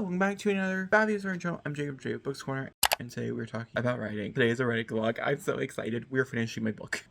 welcome back to another fabulous original. I'm Jacob Books Corner, and today we're talking about writing. Today is a writing vlog. I'm so excited. We're finishing my book.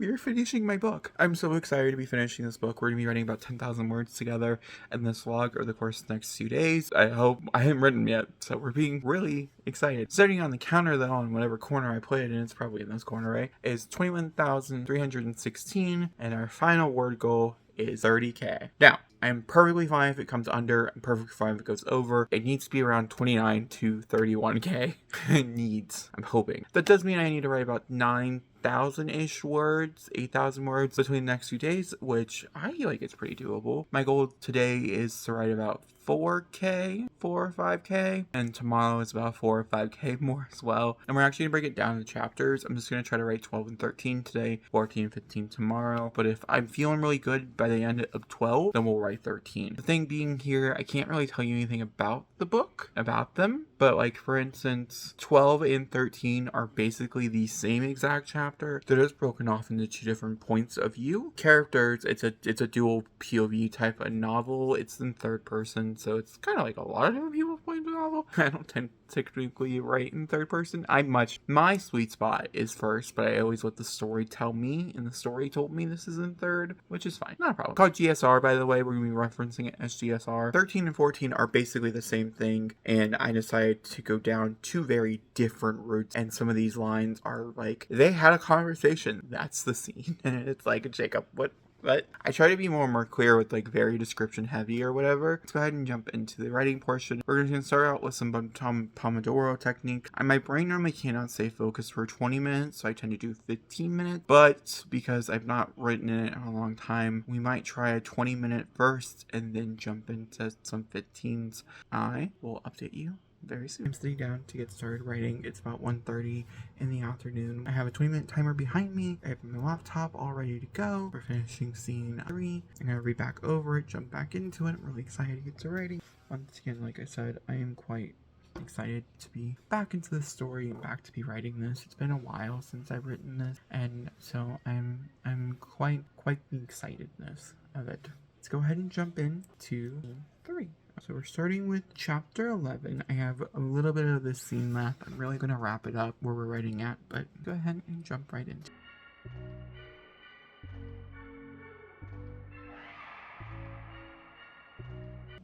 I'm so excited to be finishing this book. We're gonna be writing about 10,000 words together in this vlog over the course of the next 2 days. I hope. I haven't written them yet, so we're being really excited. Starting on the counter that on whatever corner I put it in, it's probably in this corner, right? Is 21,316, and our final word goal is 30K. Now, I'm perfectly fine if it comes under. I'm perfectly fine if it goes over. It needs to be around 29 to 31K. It needs. I'm hoping. That does mean I need to write about 9,000-ish words, 8,000 words between the next few days, which I feel like it's pretty doable. My goal today is to write about 4K, 4 or 5K, and tomorrow is about 4 or 5K more as well. And we're actually gonna break it down into chapters. I'm just gonna try to write 12 and 13 today, 14 and 15 tomorrow. But if I'm feeling really good by the end of 12, then we'll write 13. The thing being here, I can't really tell you anything about the book, about them, but like for instance, 12 and 13 are basically the same exact chapter. They're just broken off into two different points of view. Characters, it's a dual POV type of novel. It's in third person, so it's kind of like a lot of different people's point of novel. I don't tend to technically write in third person. My sweet spot is first, but I always let the story tell me, and the story told me this is in third, which is fine, not a problem. It's called GSR, by the way. We're gonna be referencing it as GSR. 13 and 14 are basically the same thing, and I decided to go down two very different routes, and some of these lines are like, they had a conversation. That's the scene. And it's like, Jacob, what? But I try to be more clear with like very description heavy or whatever. Let's go ahead and jump into the writing portion. We're going to start out with some Pomodoro technique. My brain normally cannot stay focused for 20 minutes, so I tend to do 15 minutes. But because I've not written in it in a long time, we might try a 20-minute first and then jump into some 15s. I will update you very soon. I'm sitting down to get started writing. It's about 1:30 in the afternoon. I have a 20-minute timer behind me. I have my laptop all ready to go. We're finishing scene 3. I'm gonna read back over it, jump back into it. I'm really excited to get to writing. Once again, like I said, I am quite excited to be back into the story and back to be writing this. It's been a while since I've written this, and so I'm quite the excitedness of it. Let's go ahead and jump into scene 3. So we're starting with chapter 11. I have a little bit of this scene left. I'm really going to wrap it up where we're writing at, but go ahead and jump right into it.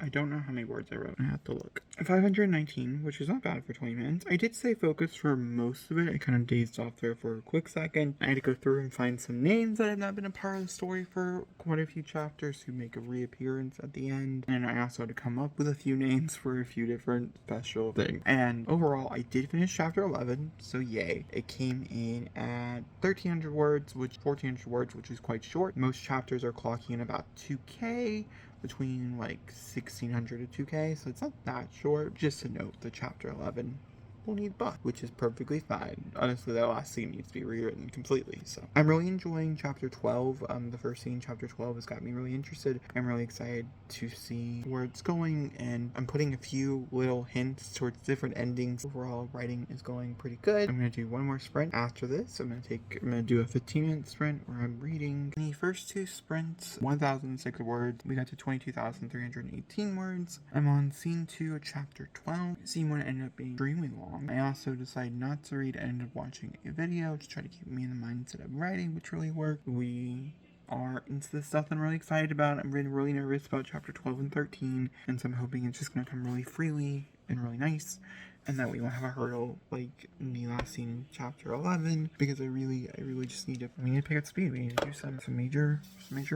I don't know how many words I wrote. I have to look. 519, which is not bad for 20 minutes. I did stay focused for most of it. I kind of dazed off there for a quick second. I had to go through and find some names that have not been a part of the story for quite a few chapters who make a reappearance at the end. And I also had to come up with a few names for a few different special things. And overall, I did finish chapter 11, so yay. It came in at 1,300 words, 1,400 words, which is quite short. Most chapters are clocking in about 2K. Between like 1,600 to 2K, so it's not that short. Just to note, the chapter 11 will need buff, which is perfectly fine. Honestly, that last scene needs to be rewritten completely. So I'm really enjoying chapter 12. The first scene, chapter 12, has got me really interested. I'm really excited to see where it's going, and I'm putting a few little hints towards different endings. Overall, writing is going pretty good. I'm gonna do one more sprint after this. I'm gonna do a 15-minute sprint where I'm reading. The first two sprints, 1,006 words. We got to 22,318 words. I'm on scene 2 of chapter 12. Scene 1 ended up being extremely long. I also decided not to read. I ended up watching a video to try to keep me in the mindset of writing, which really worked. We are into this stuff that I'm really excited about. I'm really nervous about chapter 12 and 13, and so I'm hoping it's just going to come really freely and really nice, and that we won't have a hurdle like in the last scene in chapter 11, because I really just need to pick up speed. We need to do some major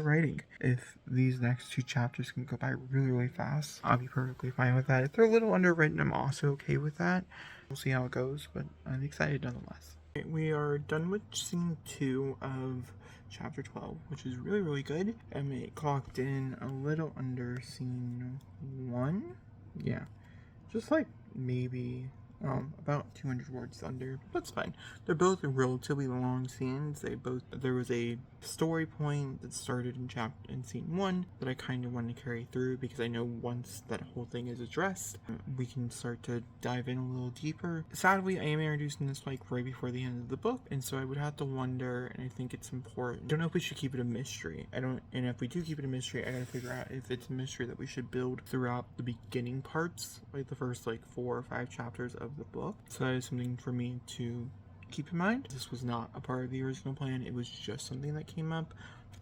writing. If these next two chapters can go by really fast, I'll be perfectly fine with that. If they're a little underwritten, I'm also okay with that. We'll see how it goes, but I'm excited nonetheless. We are done with scene 2 of chapter 12, which is really good. And it clocked in a little under scene 1. Yeah, just like maybe about 200 words under. That's fine. They're both relatively long scenes. There was a story point that started in scene 1 that I kind of want to carry through, because I know once that whole thing is addressed, we can start to dive in a little deeper. Sadly, I am introducing this like right before the end of the book, and so I would have to wonder, and I think it's important. I don't know if we should keep it a mystery. And if we do keep it a mystery, I gotta figure out if it's a mystery that we should build throughout the beginning parts, like the first like 4 or 5 chapters of the book. So that is something for me to keep in mind. This was not a part of the original plan. It was just something that came up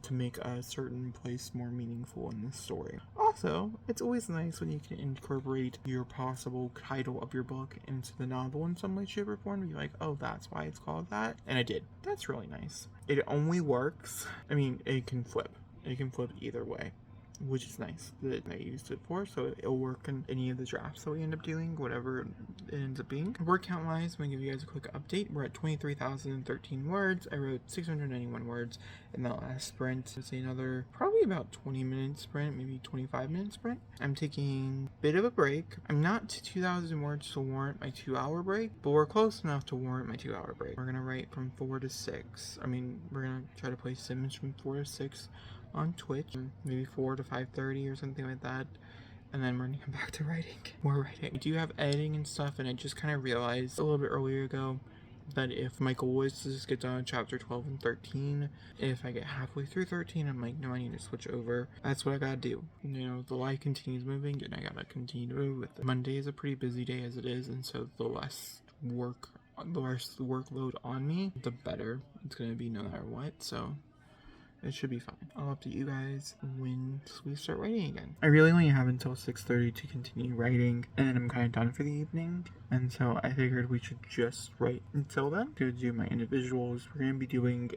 to make a certain place more meaningful in the story. Also, it's always nice when you can incorporate your possible title of your book into the novel in some way, shape, or form. Be like, oh, that's why it's called that. And I did. That's really nice. It only works. I mean, it can flip. It can flip either way, which is nice that I used it for, so it'll work in any of the drafts that we end up doing, whatever it ends up being. Word count wise, I'm going to give you guys a quick update. We're at 23,013 words. I wrote 691 words in that last sprint. I'd say another probably about 20-minute sprint, maybe 25-minute sprint. I'm taking a bit of a break. I'm not to 2,000 words to warrant my 2-hour break, but we're close enough to warrant my 2-hour break. We're going to write from 4 to 6. I mean, we're going to try to play Sims from 4 to 6 on Twitch, maybe 4 to 5:30 or something like that, and then we're gonna come back to writing. More writing. I do have editing and stuff, and I just kind of realized a little bit earlier ago that if my goal is to just get done on chapter 12 and 13, if I get halfway through 13, I'm like, no, I need to switch over. That's what I gotta do. You know, the life continues moving, and I gotta continue to move with it. Monday is a pretty busy day as it is, and so the less workload on me, the better it's gonna be no matter what, so it should be fine. I'll update you guys when we start writing again. I really only have until 6:30 to continue writing, and then I'm kind of done for the evening. And so I figured we should just write until then. To do my individuals, we're going to be doing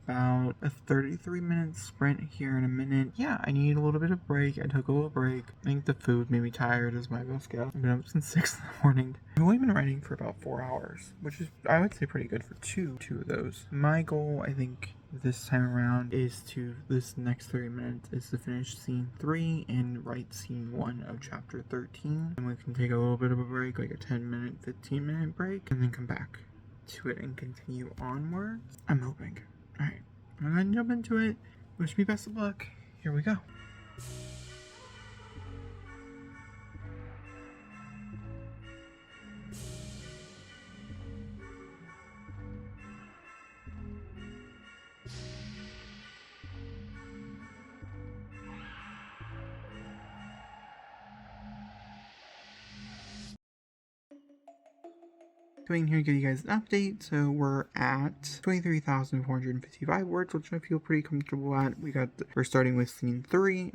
about a 33-minute sprint here in a minute. Yeah, I need a little bit of break. I took a little break. I think the food made me tired as my best guess. I've been up since 6 in the morning. I've only been writing for about 4 hours, which is, I would say, pretty good for two of those. My goal, I think, this time around is this next 30 minutes is to finish scene 3 and write scene 1 of chapter 13. And we can take a little bit of a break, like a 10-minute, 15-minute break, and then come back to it and continue onwards. I'm hoping. Alright, I'm gonna jump into it. Wish me best of luck. Here we go. Coming here to give you guys an update. So we're at 23,455 words, which I feel pretty comfortable at. We're starting with scene 3.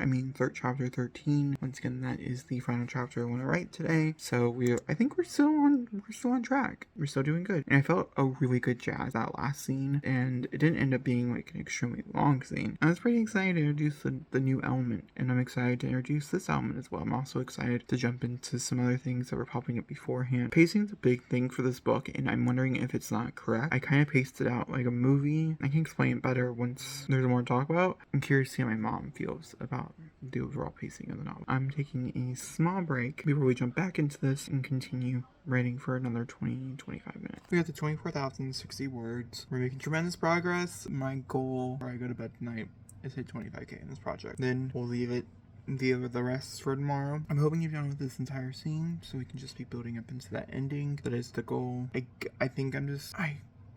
Chapter 13. Once again, that is the final chapter I want to write today. So I think we're still on track. We're still doing good. And I felt a really good jazz that last scene, and it didn't end up being like an extremely long scene. I was pretty excited to introduce the new element, and I'm excited to introduce this element as well. I'm also excited to jump into some other things that were popping up beforehand. Pacing is a big thing for this book, and I'm wondering if it's not correct. I kind of paced it out like a movie. I can explain it better once there's more to talk about. I'm curious to see how my mom feels about the overall pacing of the novel. I'm taking a small break before we jump back into this and continue writing for another 20-25 minutes. We got to 24,060 words. We're making tremendous progress. My goal before I go to bed tonight is hit 25k in this project. Then we'll leave the rest for tomorrow. I'm hoping you're done with this entire scene so we can just be building up into that ending. That is the goal. I think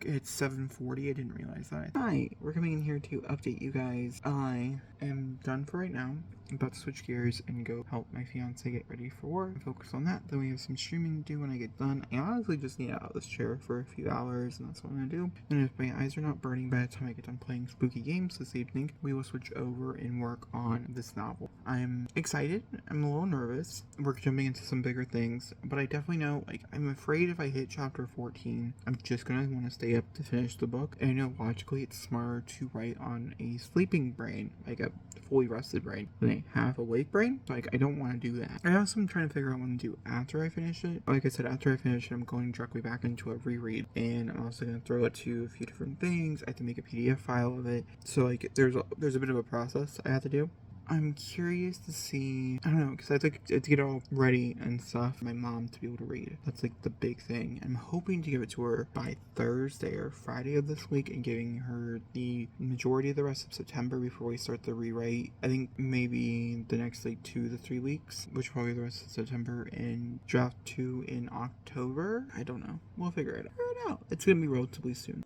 it's 7:40. I didn't realize that. Hi, we're coming in here to update you guys. I am done for right now. I'm about to switch gears and go help my fiance get ready for work and focus on that. Then we have some streaming to do when I get done. I honestly just need out of this chair for a few hours, and that's what I'm gonna do. And if my eyes are not burning by the time I get done playing spooky games this evening, we will switch over and work on this novel. I'm excited. I'm a little nervous. We're jumping into some bigger things, but I definitely know, I'm afraid if I hit chapter 14, I'm just gonna want to stay up to finish the book. And I know logically it's smarter to write on a sleeping brain, like a fully rested brain, than a half awake brain. I don't want to do that. I also am trying to figure out what to do after I finish it. Like I said, after I finish it, I'm going directly back into a reread, and I'm also going to throw it to a few different things. I have to make a PDF file of it. So there's a bit of a process I have to do. I'm curious to see, I don't know, because I have to get it all ready and stuff for my mom to be able to read. That's like the big thing. I'm hoping to give it to her by Thursday or Friday of this week and giving her the majority of the rest of September before we start the rewrite. I think maybe the next like 2 to 3 weeks, which will probably the rest of September, and draft 2 in October. I don't know. We'll figure it out. It's gonna be relatively soon.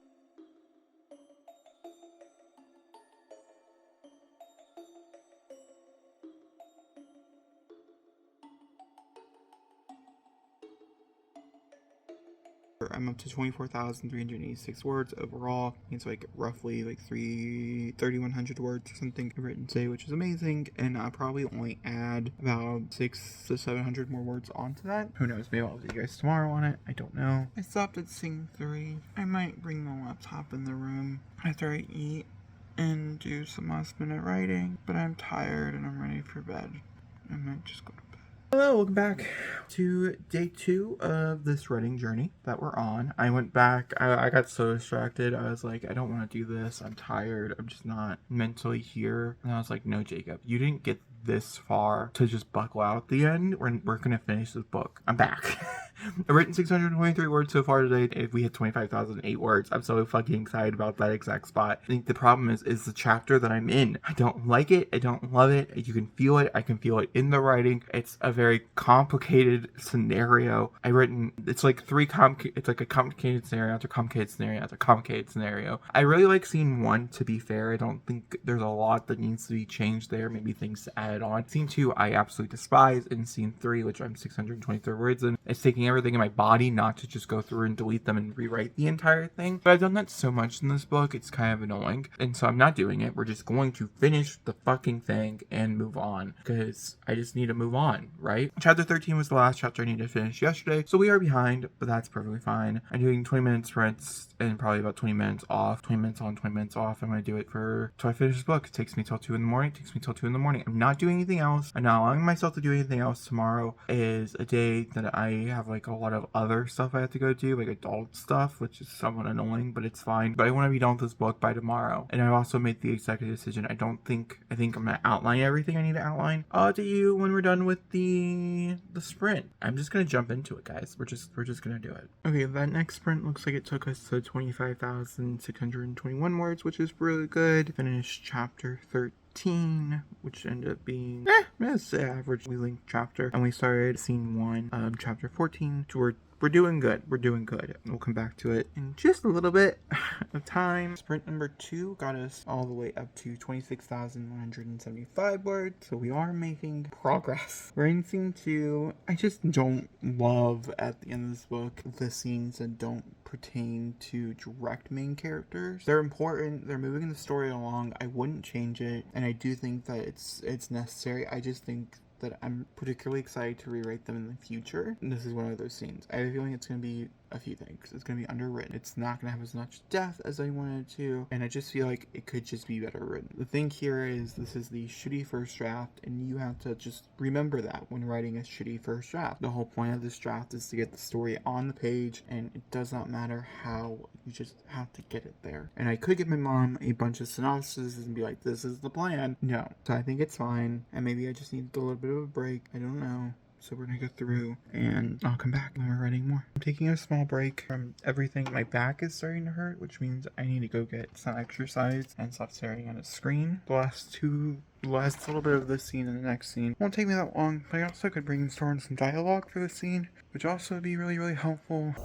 I'm up to 24,386 words overall. It's like roughly like 3,100 words or something I've written today, which is amazing. And I'll probably only add about 600 to 700 more words onto that. Who knows? Maybe I'll see you guys tomorrow on it. I don't know. I stopped at scene 3. I might bring the laptop in the room after I eat and do some last minute writing. But I'm tired and I'm ready for bed. I might just go to bed. Hello, welcome back to day 2 of this writing journey that we're on. I went back, I got so distracted. I was like, I don't want to do this. I'm tired. I'm just not mentally here. And I was like, no, Jacob, you didn't get this far to just buckle out at the end. We're going to finish this book. I'm back. I've written 623 words so far today. If we hit 25,008 words, I'm so fucking excited about that exact spot. I think the problem is the chapter that I'm in. I don't like it. I don't love it. You can feel it. I can feel it in the writing. It's a very complicated scenario. It's like it's like a complicated scenario after complicated scenario after complicated scenario. I really like scene 1, to be fair. I don't think there's a lot that needs to be changed there. Maybe things to add on. Scene 2, I absolutely despise. In scene 3, which I'm 623 words in, it's taking everything in my body not to just go through and delete them and rewrite the entire thing. But I've done that so much in this book, it's kind of annoying. And so I'm not doing it. We're just going to finish the fucking thing and move on. Because I just need to move on, right? Chapter 13 was the last chapter I needed to finish yesterday. So we are behind, but that's perfectly fine. I'm doing 20 minute sprints and probably about 20 minutes off. 20 minutes on, 20 minutes off. I'm going to do it till I finish this book. It takes me till 2 in the morning. I'm not doing anything else. I'm not allowing myself to do anything else. Tomorrow is a day that I have like a lot of other stuff I have to go do, like adult stuff, which is somewhat annoying, but it's fine. But I want to be done with this book by tomorrow. And I've also made the executive decision. I think I'm going to outline everything I need to outline to you when we're done with the sprint. I'm just going to jump into it, guys. We're just going to do it. Okay, that next sprint looks like it took us to 25,621 words, which is really good. Finished chapter 13, which ended up being it's the average length chapter, and we started scene 1 of chapter 14. We're doing good. We'll come back to it in just a little bit of time. Sprint number 2 got us all the way up to 26,175 words, so we are making progress. We're in scene 2. I just don't love, at the end of this book, the scenes that don't pertain to direct main characters. They're important. They're moving the story along. I wouldn't change it, and I do think that it's necessary. I just think that I'm particularly excited to rewrite them in the future. And this is one of those scenes. I have a feeling it's going to be a few things. It's going to be underwritten. It's not going to have as much depth as I wanted to, and I just feel like it could just be better written. The thing here is this is the shitty first draft, and you have to just remember that when writing a shitty first draft. The whole point of this draft is to get the story on the page, and it does not matter how, you just have to get it there. And I could give my mom a bunch of synopses and be like, this is the plan. No. So I think it's fine, and maybe I just need a little bit of a break. I don't know. So we're going to go through and I'll come back when we're writing more. I'm taking a small break from everything. My back is starting to hurt, which means I need to go get some exercise and stop staring at a screen. The last little bit of this scene and the next scene won't take me that long, but I also could brainstorm some dialogue for this scene, which also would be really, really helpful.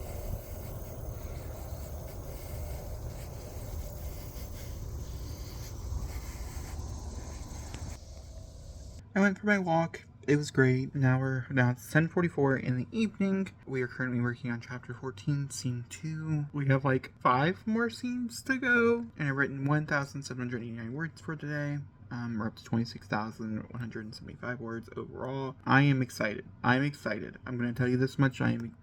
I went for my walk. It was great. Now it's 10:44 in the evening. We are currently working on chapter 14, scene 2. We have like 5 more scenes to go. And I've written 1,789 words for today. We're up to 26,175 words overall. I am excited. I'm going to tell you this much. I'm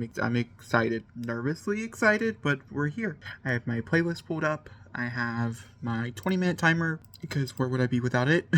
excited. Nervously excited, but we're here. I have my playlist pulled up I have my 20-minute timer because where would I be without it?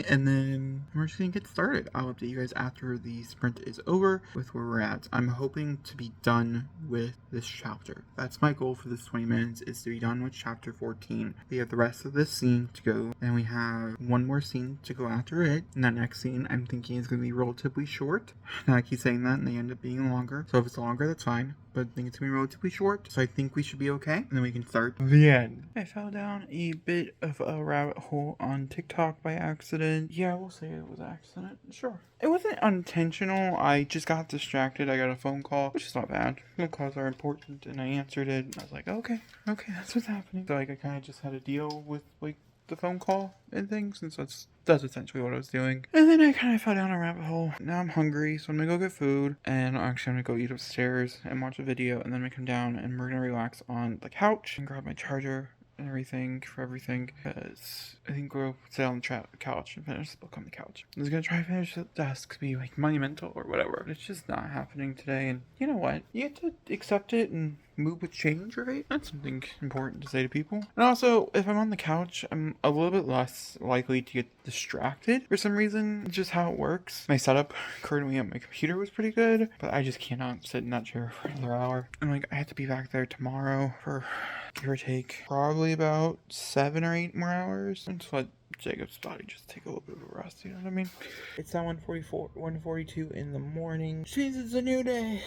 And then we're just gonna get started. I'll update you guys after the sprint is over with where we're at. I'm hoping to be done with this chapter. That's my goal for this 20 minutes, is to be done with chapter 14. We have the rest of this scene to go, and we have one more scene to go after it. And that next scene I'm thinking is gonna be relatively short. Now I keep saying that and they end up being longer. So if it's longer, that's fine. But I think it's gonna be relatively short, so I think we should be okay. And then we can start the end. I fell down a bit of a rabbit hole on TikTok by accident. Yeah, we'll say it was an accident. Sure. It wasn't unintentional. I just got distracted. I got a phone call, which is not bad. Phone calls are important, and I answered it. And I was like, okay, that's what's happening. So like, I kind of just had to deal with like the phone call and things, and so that's essentially what I was doing. And then I kind of fell down a rabbit hole. Now I'm hungry, so I'm gonna go get food, and actually I'm gonna go eat upstairs and watch a video, and then we come down and we're gonna relax on the couch and grab my charger and everything for everything, because I think we'll sit on the couch and finish the book on the couch. I was gonna try to finish the desk, be like monumental or whatever, but it's just not happening today. And you know what? You have to accept it and move with change, right? That's something important to say to people. And also, if I'm on the couch, I'm a little bit less likely to get distracted for some reason. It's just how it works. My setup currently on my computer was pretty good, but I just cannot sit in that chair for another hour. And like, I have to be back there tomorrow for, give or take, probably about 7 or 8 more hours. And just let Jacob's body just take a little bit of a rest, you know what I mean? It's now 1:42 in the morning. Jeez, it's a new day.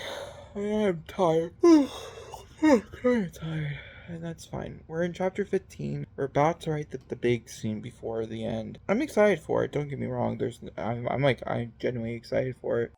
I am tired. I'm tired. And that's fine. We're in chapter 15. We're about to write the big scene before the end. I'm excited for it. Don't get me wrong. I'm genuinely excited for it.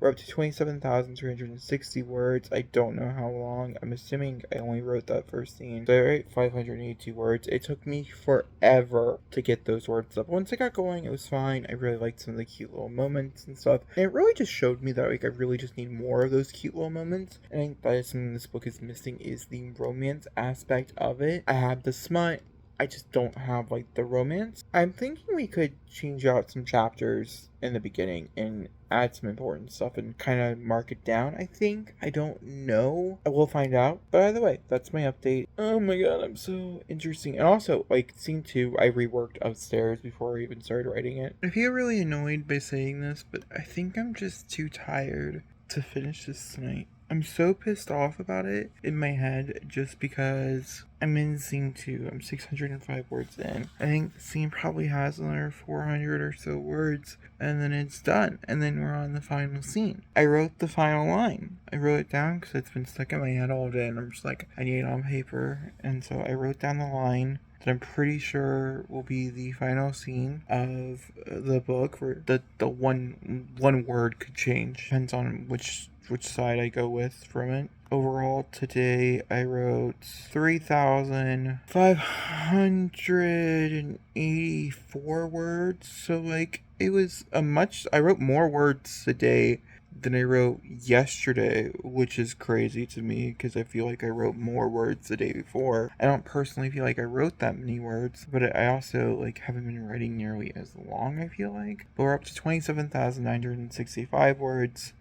We're up to 27,360 words. I don't know how long. I'm assuming I only wrote that first scene. So I wrote 582 words. It took me forever to get those words up. Once I got going, it was fine. I really liked some of the cute little moments and stuff. And it really just showed me that like I really just need more of those cute little moments. And I think that is something this book is missing, is the romance aspect of it. I have the smut. I just don't have like the romance. I'm thinking we could change out some chapters in the beginning and add some important stuff and kind of mark it down, I think. I don't know. I will find out. But either way, that's my update. Oh my god, I'm so interesting. And also, like, scene 2, I reworked upstairs before I even started writing it. I feel really annoyed by saying this, but I think I'm just too tired to finish this tonight. I'm so pissed off about it in my head just because I'm in scene 2. I'm 605 words in. I think the scene probably has another 400 or so words, and then it's done. And then we're on the final scene. I wrote the final line. I wrote it down because it's been stuck in my head all day, and I'm just like, I need it on paper. And so I wrote down the line that I'm pretty sure will be the final scene of the book, where the one word could change. Depends on which side I go with from it. Overall, today I wrote 3,584 words. So, like, it was I wrote more words today than I wrote yesterday, which is crazy to me because I feel like I wrote more words the day before. I don't personally feel like I wrote that many words, but I also like haven't been writing nearly as long, I feel like. But we're up to 27,965 words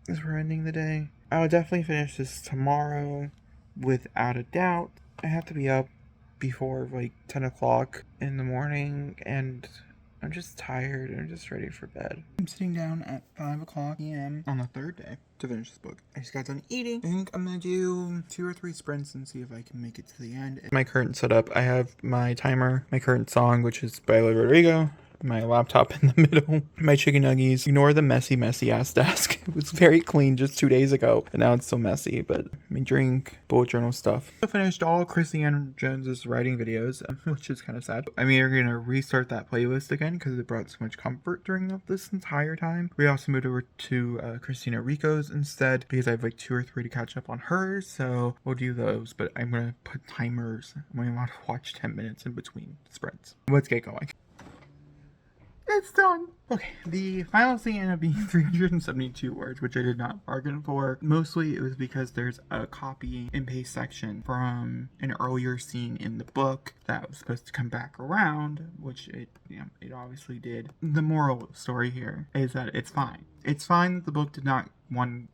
as we're ending the day. I will definitely finish this tomorrow, without a doubt. I have to be up before like 10 o'clock in the morning, and I'm just tired. I'm just ready for bed. I'm sitting down at 5 o'clock p.m. on the third day to finish this book. I just got done eating. I think I'm gonna do 2 or 3 sprints and see if I can make it to the end. My current setup, I have my timer, my current song, which is by Rodrigo, my laptop in the middle, my chicken nuggies. Ignore the messy ass desk. It was very clean just 2 days ago, and now it's so messy. But my drink, bullet journal stuff. I finished all Christiane Jones's writing videos, which is kind of sad. I'm either gonna restart that playlist again because it brought so much comfort during this entire time. We also moved over to Christina Rico's instead because I have like 2 or 3 to catch up on hers, so we'll do those. But I'm gonna put timers. I'm only allowed to watch 10 minutes in between sprints. Let's get going. It's done. Okay, the final scene ended up being 372 words, which I did not bargain for. Mostly it was because there's a copy and paste section from an earlier scene in the book that was supposed to come back around, which it obviously did. The moral of the story here is that it's fine. It's fine that the book did not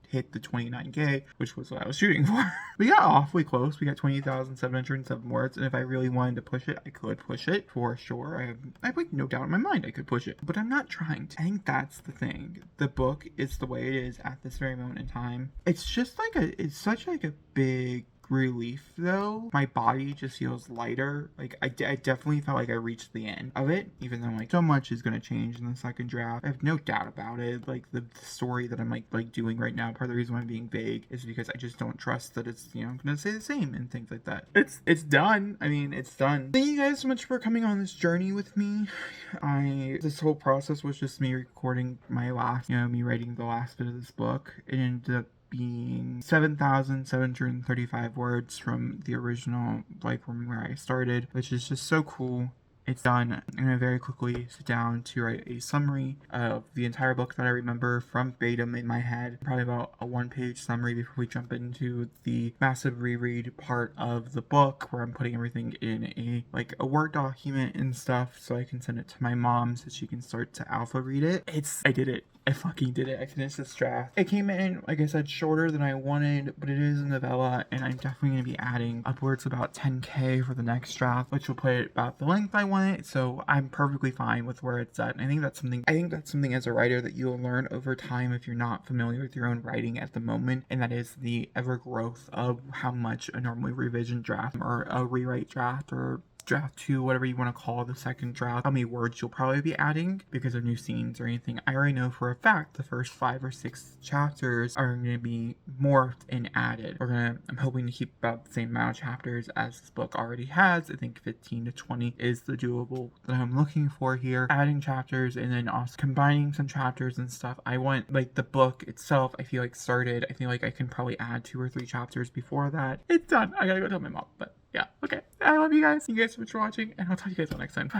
hit the 29K, which was what I was shooting for. We got awfully close. We got 20,707 words, and if I really wanted to push it, I could push it for sure. I have like no doubt in my mind I could push it, but I'm not trying to. I think that's the thing. The book is the way it is at this very moment in time. It's just like it's such like a big relief though. My body just feels lighter. Like I definitely felt like I reached the end of it, even though like so much is going to change in the second draft. I have no doubt about it. Like the story that I'm like doing right now, part of the reason why I'm being vague is because I just don't trust that it's going to stay the same and things like that. It's done. I mean, it's done. Thank you guys so much for coming on this journey with me. This whole process was just me recording my last, me writing the last bit of this book. It ended up being 7,735 words from the original, like from where I started, which is just so cool. It's done. I'm going to very quickly sit down to write a summary of the entire book that I remember from verbatim in my head. Probably about a 1-page summary before we jump into the massive reread part of the book, where I'm putting everything in a Word document and stuff so I can send it to my mom so she can start to alpha read it. I did it. I fucking did it. I finished this draft. It came in, like I said, shorter than I wanted, but it is a novella, and I'm definitely going to be adding upwards about 10K for the next draft, which will put it about the length I want it, so I'm perfectly fine with where it's at. And I think that's something as a writer that you'll learn over time if you're not familiar with your own writing at the moment, and that is the ever growth of how much a normally revision draft or a rewrite draft or draft 2, whatever you want to call the second draft, how many words you'll probably be adding because of new scenes or anything. I already know for a fact the first 5 or 6 chapters are going to be morphed and added. I'm hoping to keep about the same amount of chapters as this book already has. I think 15 to 20 is the doable that I'm looking for here. Adding chapters and then also combining some chapters and stuff. I want, like, the book itself, I feel like started. I feel like I can probably add 2 or 3 chapters before that. It's done. I gotta go tell my mom, but yeah, okay. I love you guys. Thank you guys so much for watching, and I'll talk to you guys all next time. Bye.